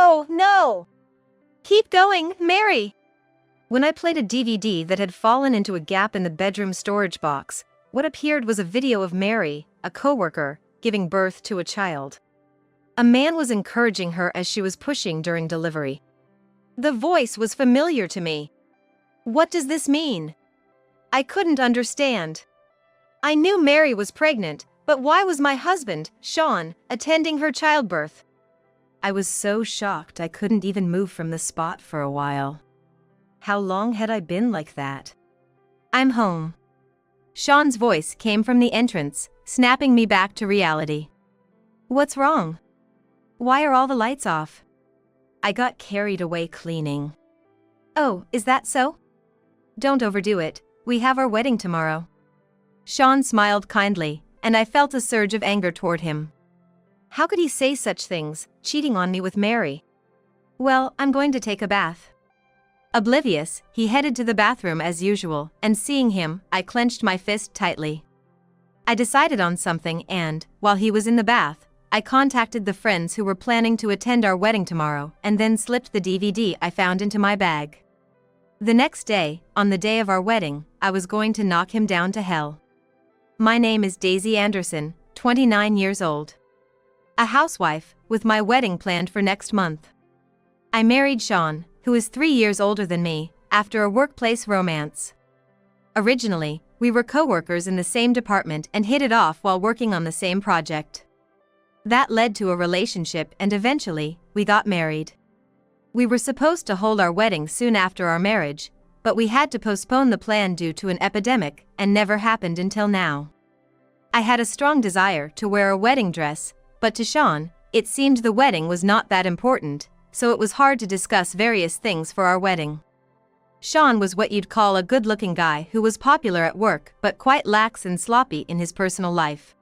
Oh, no! Keep going, Mary! When I played a DVD that had fallen into a gap in the bedroom storage box, what appeared was a video of Mary, a coworker, giving birth to a child. A man was encouraging her as she was pushing during delivery. The voice was familiar to me. What does this mean? I couldn't understand. I knew Mary was pregnant, but why was my husband, Sean, attending her childbirth? I was so shocked I couldn't even move from the spot for a while. How long had I been like that? I'm home. Sean's voice came from the entrance, snapping me back to reality. What's wrong? Why are all the lights off? I got carried away cleaning. Oh, is that so? Don't overdo it, we have our wedding tomorrow. Sean smiled kindly, and I felt a surge of anger toward him. How could he say such things, cheating on me with Mary? Well, I'm going to take a bath. Oblivious, he headed to the bathroom as usual, and seeing him, I clenched my fist tightly. I decided on something and, while he was in the bath, I contacted the friends who were planning to attend our wedding tomorrow and then slipped the DVD I found into my bag. The next day, on the day of our wedding, I was going to knock him down to hell. My name is Daisy Anderson, 29 years old. A housewife, with my wedding planned for next month. I married Sean, who is 3 years older than me, after a workplace romance. Originally, we were co-workers in the same department and hit it off while working on the same project. That led to a relationship and eventually, we got married. We were supposed to hold our wedding soon after our marriage, but we had to postpone the plan due to an epidemic and never happened until now. I had a strong desire to wear a wedding dress, but to Sean, it seemed the wedding was not that important, so it was hard to discuss various things for our wedding. Sean was what you'd call a good-looking guy who was popular at work but quite lax and sloppy in his personal life.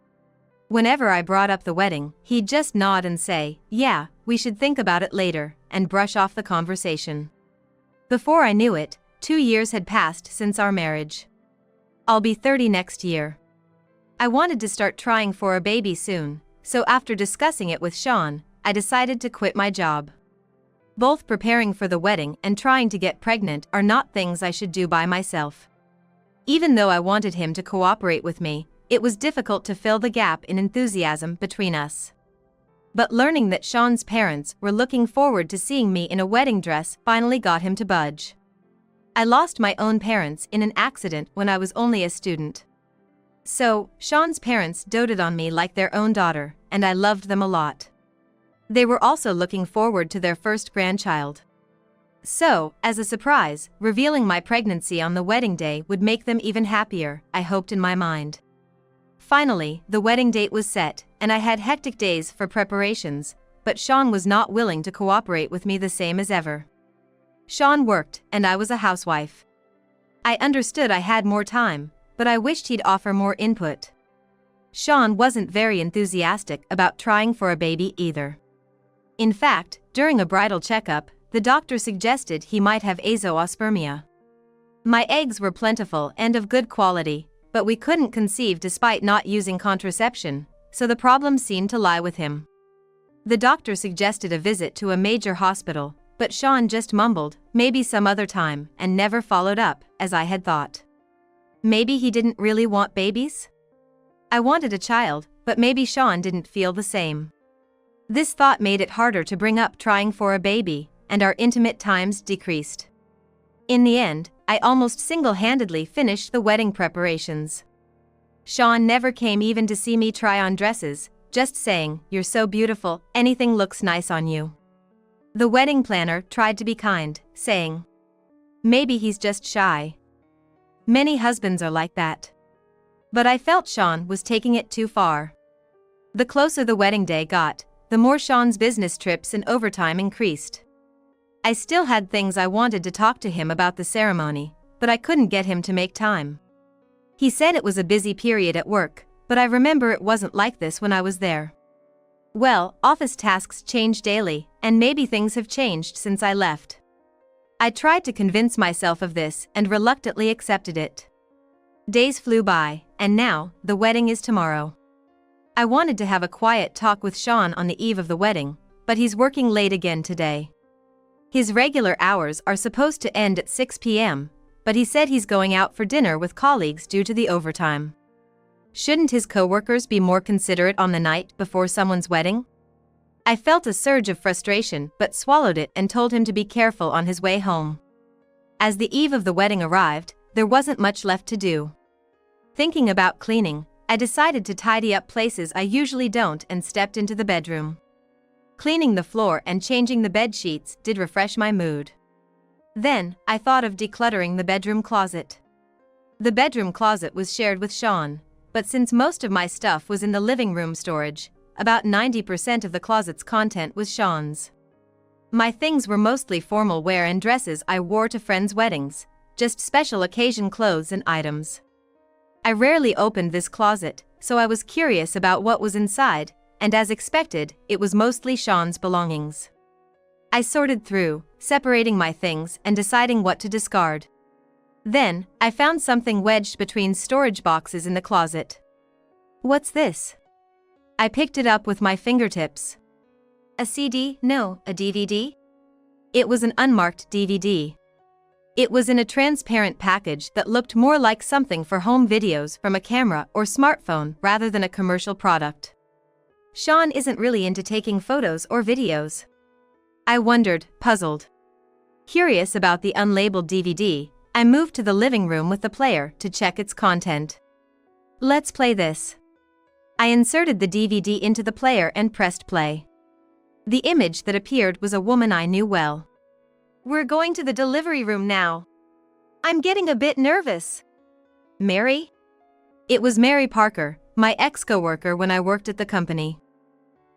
Whenever I brought up the wedding, he'd just nod and say, "Yeah, we should think about it later," and brush off the conversation. Before I knew it, 2 years had passed since our marriage. I'll be 30 next year. I wanted to start trying for a baby soon, so after discussing it with Sean, I decided to quit my job. Both preparing for the wedding and trying to get pregnant are not things I should do by myself. Even though I wanted him to cooperate with me, it was difficult to fill the gap in enthusiasm between us. But learning that Sean's parents were looking forward to seeing me in a wedding dress finally got him to budge. I lost my own parents in an accident when I was only a student. So, Sean's parents doted on me like their own daughter, and I loved them a lot. They were also looking forward to their first grandchild. So, as a surprise, revealing my pregnancy on the wedding day would make them even happier, I hoped in my mind. Finally, the wedding date was set, and I had hectic days for preparations, but Sean was not willing to cooperate with me the same as ever. Sean worked, and I was a housewife. I understood I had more time, but I wished he'd offer more input. Sean wasn't very enthusiastic about trying for a baby either. In fact, during a bridal checkup, the doctor suggested he might have azoospermia. My eggs were plentiful and of good quality, but we couldn't conceive despite not using contraception, so the problem seemed to lie with him. The doctor suggested a visit to a major hospital, but Sean just mumbled, "Maybe some other time," and never followed up, as I had thought. Maybe he didn't really want babies? I wanted a child, but maybe Sean didn't feel the same. This thought made it harder to bring up trying for a baby, and our intimate times decreased. In the end, I almost single-handedly finished the wedding preparations. Sean never came even to see me try on dresses, just saying, "You're so beautiful, anything looks nice on you." The wedding planner tried to be kind, saying, "Maybe he's just shy." Many husbands are like that. But I felt Sean was taking it too far. The closer the wedding day got, the more Sean's business trips and overtime increased. I still had things I wanted to talk to him about the ceremony, but I couldn't get him to make time. He said it was a busy period at work, but I remember it wasn't like this when I was there. Well, office tasks change daily, and maybe things have changed since I left. I tried to convince myself of this and reluctantly accepted it. Days flew by, and now, the wedding is tomorrow. I wanted to have a quiet talk with Sean on the eve of the wedding, but he's working late again today. His regular hours are supposed to end at 6 p.m., but he said he's going out for dinner with colleagues due to the overtime. Shouldn't his coworkers be more considerate on the night before someone's wedding? I felt a surge of frustration but swallowed it and told him to be careful on his way home. As the eve of the wedding arrived, there wasn't much left to do. Thinking about cleaning, I decided to tidy up places I usually don't and stepped into the bedroom. Cleaning the floor and changing the bed sheets did refresh my mood. Then, I thought of decluttering the bedroom closet. The bedroom closet was shared with Sean, but since most of my stuff was in the living room storage, about 90% of the closet's content was Sean's. My things were mostly formal wear and dresses I wore to friends' weddings, just special occasion clothes and items. I rarely opened this closet, so I was curious about what was inside, and as expected, it was mostly Sean's belongings. I sorted through, separating my things and deciding what to discard. Then, I found something wedged between storage boxes in the closet. What's this? I picked it up with my fingertips. A CD? No, a DVD? It was an unmarked DVD. It was in a transparent package that looked more like something for home videos from a camera or smartphone rather than a commercial product. Sean isn't really into taking photos or videos. I wondered, puzzled. Curious about the unlabeled DVD, I moved to the living room with the player to check its content. Let's play this. I inserted the DVD into the player and pressed play. The image that appeared was a woman I knew well. We're going to the delivery room now. I'm getting a bit nervous. Mary? It was Mary Parker, my ex-coworker when I worked at the company.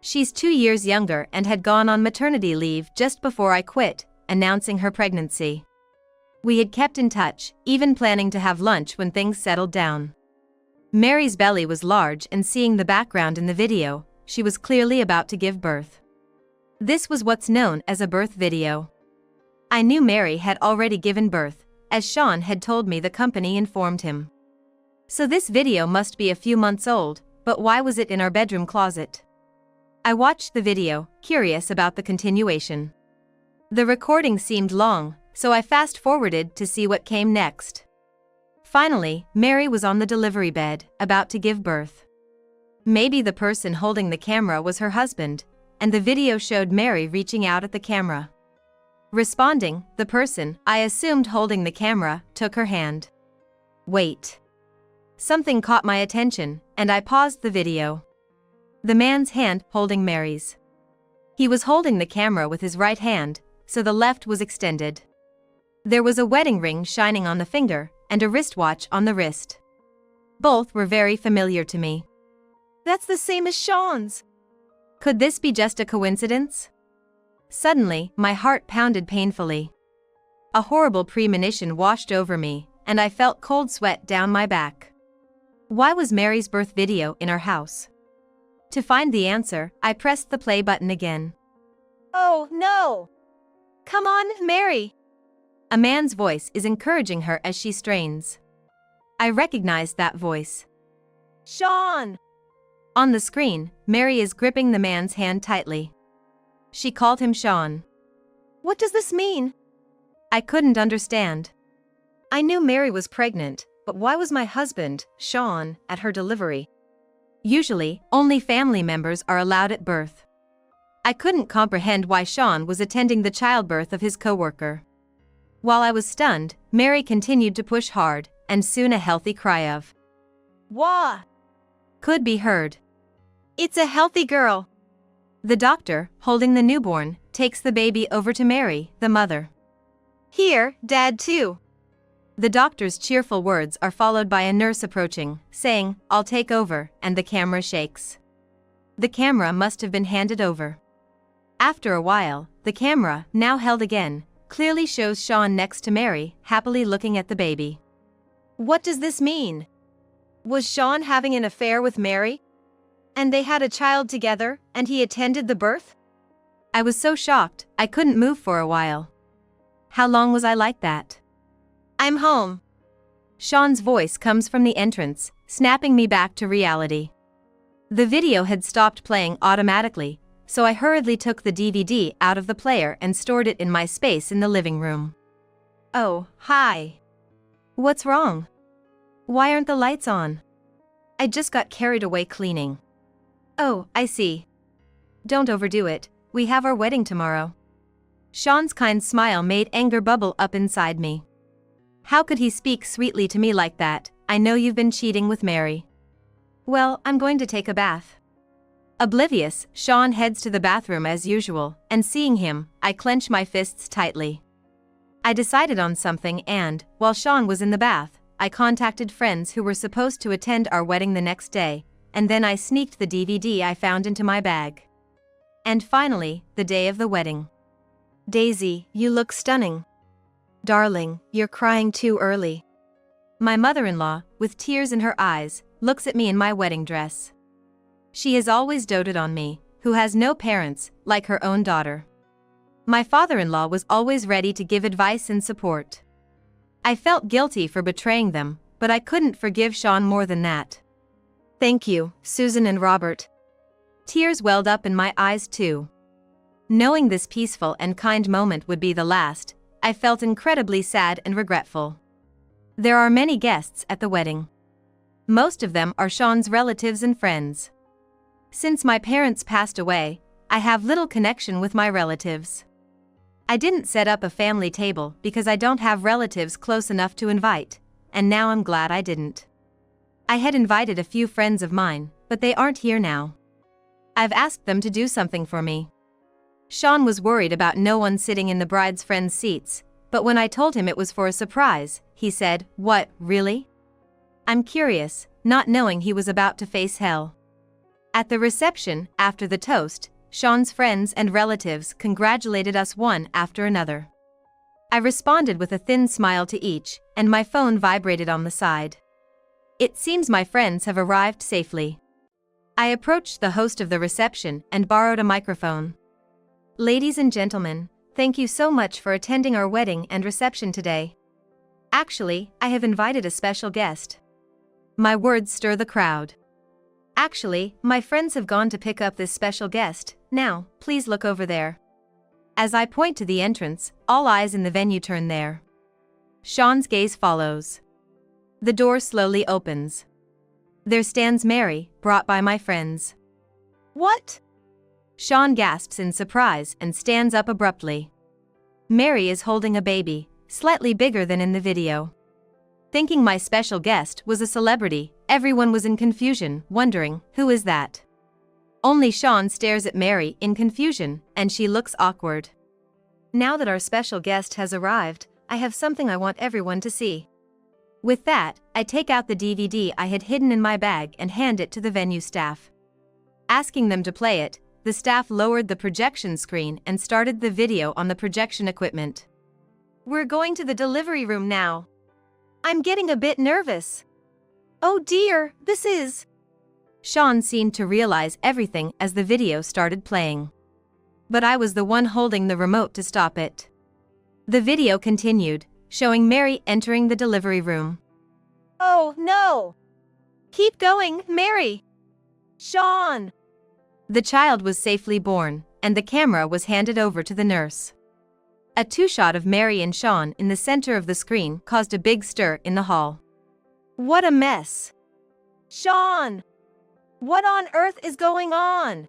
She's 2 years younger and had gone on maternity leave just before I quit, announcing her pregnancy. We had kept in touch, even planning to have lunch when things settled down. Mary's belly was large and seeing the background in the video, she was clearly about to give birth. This was what's known as a birth video. I knew Mary had already given birth, as Sean had told me the company informed him. So this video must be a few months old, but why was it in our bedroom closet? I watched the video, curious about the continuation. The recording seemed long, so I fast-forwarded to see what came next. Finally, Mary was on the delivery bed, about to give birth. Maybe the person holding the camera was her husband, and the video showed Mary reaching out at the camera. Responding, the person, I assumed holding the camera, took her hand. Wait. Something caught my attention, and I paused the video. The man's hand holding Mary's. He was holding the camera with his right hand, so the left was extended. There was a wedding ring shining on the finger, and a wristwatch on the wrist. Both were very familiar to me. That's the same as Sean's. Could this be just a coincidence? Suddenly, my heart pounded painfully. A horrible premonition washed over me, and I felt cold sweat down my back. Why was Mary's birth video in our house? To find the answer, I pressed the play button again. Oh, no! Come on, Mary! A man's voice is encouraging her as she strains. I recognized that voice. Sean! On the screen, Mary is gripping the man's hand tightly. She called him Sean. What does this mean? I couldn't understand. I knew Mary was pregnant, but why was my husband, Sean, at her delivery? Usually, only family members are allowed at birth. I couldn't comprehend why Sean was attending the childbirth of his coworker. While I was stunned, Mary continued to push hard, and soon a healthy cry of "Wah!" could be heard. It's a healthy girl. The doctor, holding the newborn, takes the baby over to Mary, the mother. Here, Dad too. The doctor's cheerful words are followed by a nurse approaching, saying, I'll take over, and the camera shakes. The camera must have been handed over. After a while, the camera, now held again, clearly shows Sean next to Mary, happily looking at the baby. What does this mean? Was Sean having an affair with Mary? And they had a child together, and he attended the birth? I was so shocked, I couldn't move for a while. How long was I like that? I'm home. Sean's voice comes from the entrance, snapping me back to reality. The video had stopped playing automatically, so I hurriedly took the DVD out of the player and stored it in my space in the living room. Oh, hi. What's wrong? Why aren't the lights on? I just got carried away cleaning. Oh, I see. Don't overdo it, we have our wedding tomorrow. Sean's kind smile made anger bubble up inside me. How could he speak sweetly to me like that? I know you've been cheating with Mary. Well, I'm going to take a bath. Oblivious, Sean heads to the bathroom as usual, and seeing him, I clench my fists tightly. I decided on something and, while Sean was in the bath, I contacted friends who were supposed to attend our wedding the next day, and then I sneaked the DVD I found into my bag. And finally, the day of the wedding. Daisy, you look stunning. Darling, you're crying too early. My mother-in-law, with tears in her eyes, looks at me in my wedding dress. She has always doted on me, who has no parents, like her own daughter. My father-in-law was always ready to give advice and support. I felt guilty for betraying them, but I couldn't forgive Sean more than that. Thank you, Susan and Robert. Tears welled up in my eyes too. Knowing this peaceful and kind moment would be the last, I felt incredibly sad and regretful. There are many guests at the wedding. Most of them are Sean's relatives and friends. Since my parents passed away, I have little connection with my relatives. I didn't set up a family table because I don't have relatives close enough to invite, and now I'm glad I didn't. I had invited a few friends of mine, but they aren't here now. I've asked them to do something for me. Sean was worried about no one sitting in the bride's friends' seats, but when I told him it was for a surprise, he said, "What, really?" I'm curious, not knowing he was about to face hell. At the reception, after the toast, Sean's friends and relatives congratulated us one after another. I responded with a thin smile to each, and my phone vibrated on the side. It seems my friends have arrived safely. I approached the host of the reception and borrowed a microphone. Ladies and gentlemen, thank you so much for attending our wedding and reception today. Actually, I have invited a special guest. My words stir the crowd. Actually, my friends have gone to pick up this special guest. Now, please look over there. As I point to the entrance, all eyes in the venue turn there. Sean's gaze follows. The door slowly opens. There stands Mary, brought by my friends. What? Sean gasps in surprise and stands up abruptly. Mary is holding a baby, slightly bigger than in the video. Thinking my special guest was a celebrity, everyone was in confusion, wondering, who is that? Only Sean stares at Mary in confusion, and she looks awkward. Now that our special guest has arrived, I have something I want everyone to see. With that, I take out the DVD I had hidden in my bag and hand it to the venue staff. Asking them to play it, the staff lowered the projection screen and started the video on the projection equipment. We're going to the delivery room now. I'm getting a bit nervous. Oh dear, this is... Sean seemed to realize everything as the video started playing. But I was the one holding the remote to stop it. The video continued, showing Mary entering the delivery room. Oh no! Keep going, Mary! Sean! The child was safely born, and the camera was handed over to the nurse. A two-shot of Mary and Sean in the center of the screen caused a big stir in the hall. What a mess! Sean! What on earth is going on?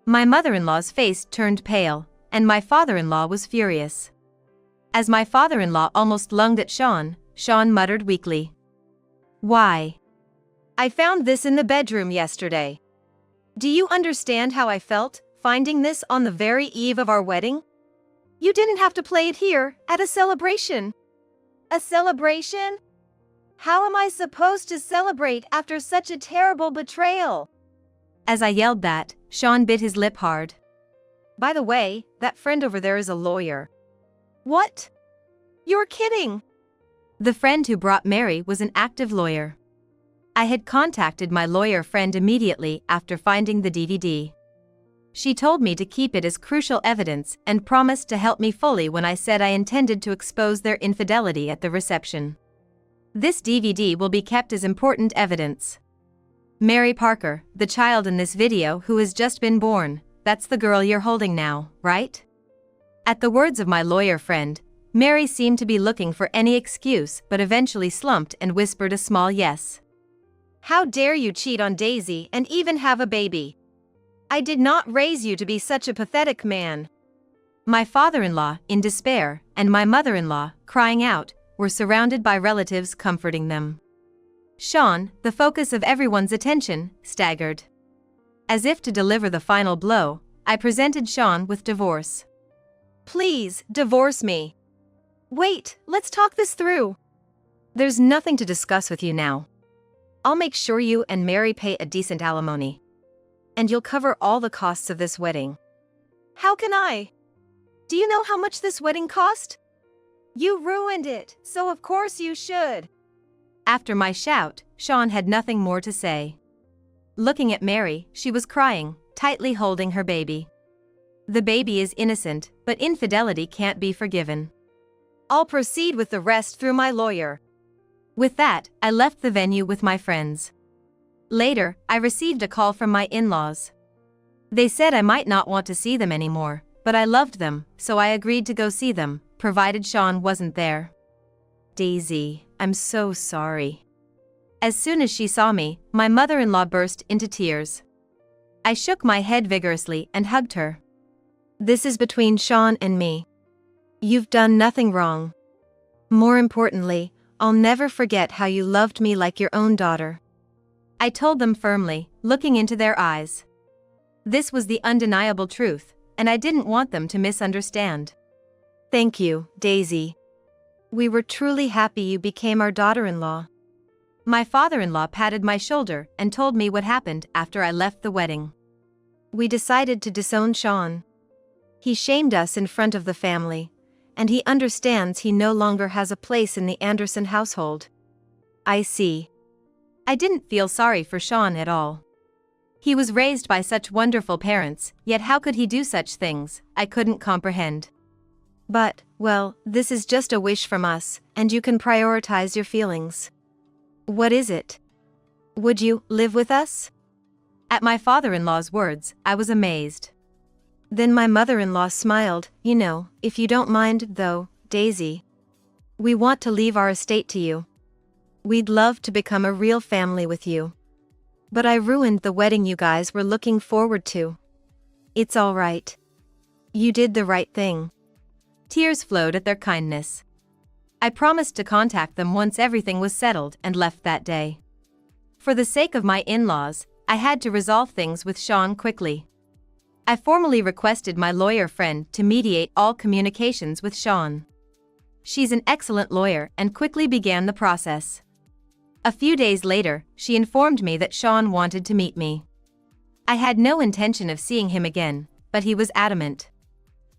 My mother-in-law's face turned pale, and my father-in-law was furious. As my father-in-law almost lunged at Sean, Sean muttered weakly. Why? I found this in the bedroom yesterday. Do you understand how I felt, finding this on the very eve of our wedding? You didn't have to play it here, at a celebration. A celebration? How am I supposed to celebrate after such a terrible betrayal? As I yelled that, Sean bit his lip hard. By the way, that friend over there is a lawyer. What? You're kidding! The friend who brought Mary was an active lawyer. I had contacted my lawyer friend immediately after finding the DVD. She told me to keep it as crucial evidence and promised to help me fully when I said I intended to expose their infidelity at the reception. This DVD will be kept as important evidence. Mary Parker, the child in this video who has just been born, that's the girl you're holding now, right? At the words of my lawyer friend, Mary seemed to be looking for any excuse but eventually slumped and whispered a small yes. How dare you cheat on Daisy and even have a baby? I did not raise you to be such a pathetic man. My father-in-law, in despair, and my mother-in-law, crying out, were surrounded by relatives comforting them. Sean, the focus of everyone's attention, staggered. As if to deliver the final blow, I presented Sean with divorce. Please, divorce me. Wait, let's talk this through. There's nothing to discuss with you now. I'll make sure you and Mary pay a decent alimony. And you'll cover all the costs of this wedding. How can I? Do you know how much this wedding cost? You ruined it, so of course you should. After my shout, Sean had nothing more to say. Looking at Mary, she was crying, tightly holding her baby. The baby is innocent, but infidelity can't be forgiven. I'll proceed with the rest through my lawyer. With that, I left the venue with my friends. Later, I received a call from my in-laws. They said I might not want to see them anymore, but I loved them, so I agreed to go see them, provided Sean wasn't there. Daisy, I'm so sorry. As soon as she saw me, my mother-in-law burst into tears. I shook my head vigorously and hugged her. This is between Sean and me. You've done nothing wrong. More importantly, I'll never forget how you loved me like your own daughter. I told them firmly, looking into their eyes. This was the undeniable truth, and I didn't want them to misunderstand. Thank you, Daisy. We were truly happy you became our daughter-in-law. My father-in-law patted my shoulder and told me what happened after I left the wedding. We decided to disown Sean. He shamed us in front of the family, and he understands he no longer has a place in the Anderson household. I see. I didn't feel sorry for Sean at all. He was raised by such wonderful parents, yet how could he do such things? I couldn't comprehend. But, well, this is just a wish from us, and you can prioritize your feelings. What is it? Would you live with us? At my father-in-law's words, I was amazed. Then my mother-in-law smiled. You know, if you don't mind, though, Daisy. We want to leave our estate to you. We'd love to become a real family with you. But I ruined the wedding you guys were looking forward to. It's all right. You did the right thing. Tears flowed at their kindness. I promised to contact them once everything was settled and left that day. For the sake of my in-laws, I had to resolve things with Sean quickly. I formally requested my lawyer friend to mediate all communications with Sean. She's an excellent lawyer and quickly began the process. A few days later, she informed me that Sean wanted to meet me. I had no intention of seeing him again, but he was adamant.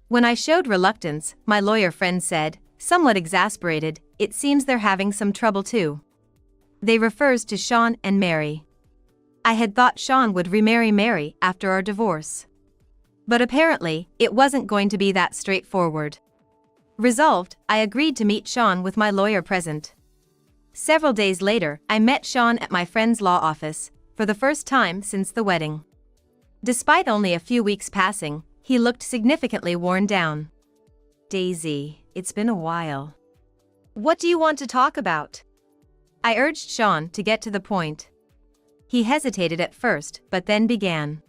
When I showed reluctance, my lawyer friend said, somewhat exasperated, it seems they're having some trouble too. They refers to Sean and Mary. I had thought Sean would remarry Mary after our divorce. But apparently, it wasn't going to be that straightforward. Resolved, I agreed to meet Sean with my lawyer present. Several days later, I met Sean at my friend's law office, for the first time since the wedding. Despite only a few weeks passing, he looked significantly worn down. Daisy, it's been a while. What do you want to talk about? I urged Sean to get to the point. He hesitated at first, but then began.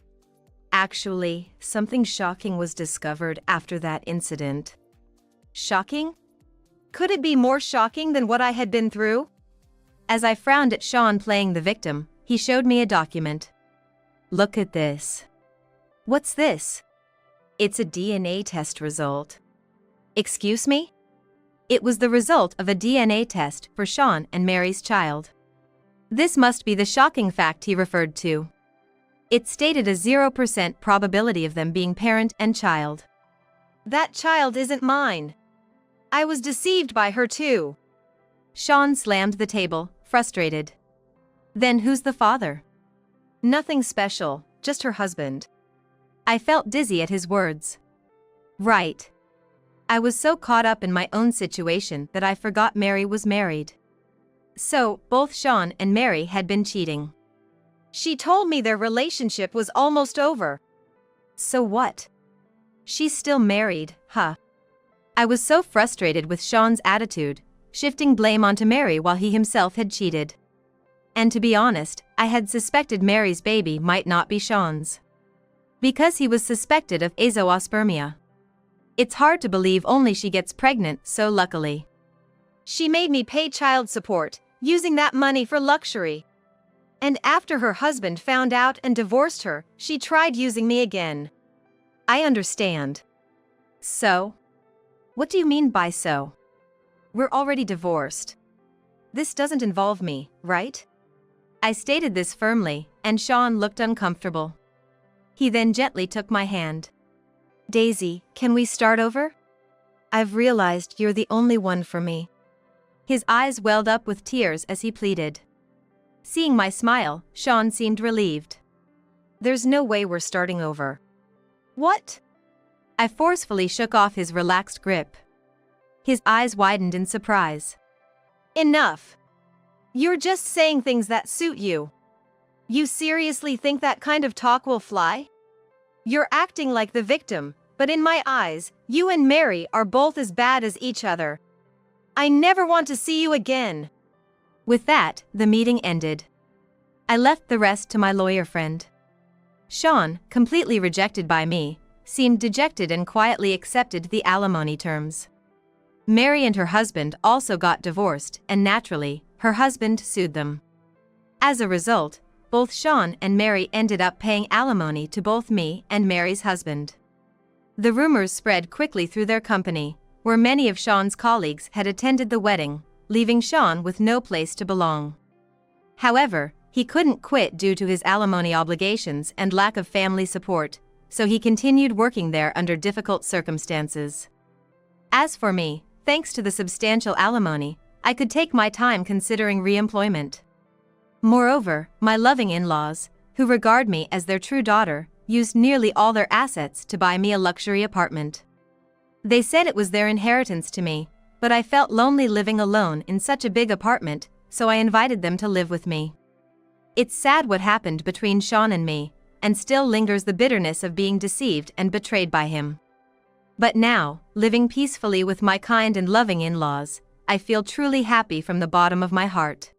Actually, something shocking was discovered after that incident. Shocking? Could it be more shocking than what I had been through? As I frowned at Sean playing the victim, he showed me a document. Look at this. What's this? It's a DNA test result. Excuse me? It was the result of a DNA test for Sean and Mary's child. This must be the shocking fact he referred to. It stated a 0% probability of them being parent and child. That child isn't mine. I was deceived by her too. Sean slammed the table, frustrated. Then who's the father? Nothing special, just her husband. I felt dizzy at his words. Right. I was so caught up in my own situation that I forgot Mary was married. So, both Sean and Mary had been cheating. She told me their relationship was almost over. So what? She's still married, huh? I was so frustrated with Sean's attitude, shifting blame onto Mary while he himself had cheated. And to be honest, I had suspected Mary's baby might not be Sean's. Because he was suspected of azoospermia. It's hard to believe only she gets pregnant so luckily. She made me pay child support, using that money for luxury. And after her husband found out and divorced her, she tried using me again. I understand. So? What do you mean by so? We're already divorced. This doesn't involve me, right? I stated this firmly, and Sean looked uncomfortable. He then gently took my hand. Daisy, can we start over? I've realized you're the only one for me. His eyes welled up with tears as he pleaded. Seeing my smile, Sean seemed relieved. There's no way we're starting over. What? I forcefully shook off his relaxed grip. His eyes widened in surprise. Enough! You're just saying things that suit you. You seriously think that kind of talk will fly? You're acting like the victim, but in my eyes, you and Mary are both as bad as each other. I never want to see you again. With that, the meeting ended. I left the rest to my lawyer friend. Sean, completely rejected by me, seemed dejected and quietly accepted the alimony terms. Mary and her husband also got divorced, and naturally, her husband sued them. As a result, both Sean and Mary ended up paying alimony to both me and Mary's husband. The rumors spread quickly through their company, where many of Sean's colleagues had attended the wedding, leaving Sean with no place to belong. However, he couldn't quit due to his alimony obligations and lack of family support, so he continued working there under difficult circumstances. As for me, thanks to the substantial alimony, I could take my time considering re-employment. Moreover, my loving in-laws, who regard me as their true daughter, used nearly all their assets to buy me a luxury apartment. They said it was their inheritance to me, but I felt lonely living alone in such a big apartment, so I invited them to live with me. It's sad what happened between Sean and me, and still lingers the bitterness of being deceived and betrayed by him. But now, living peacefully with my kind and loving in-laws, I feel truly happy from the bottom of my heart.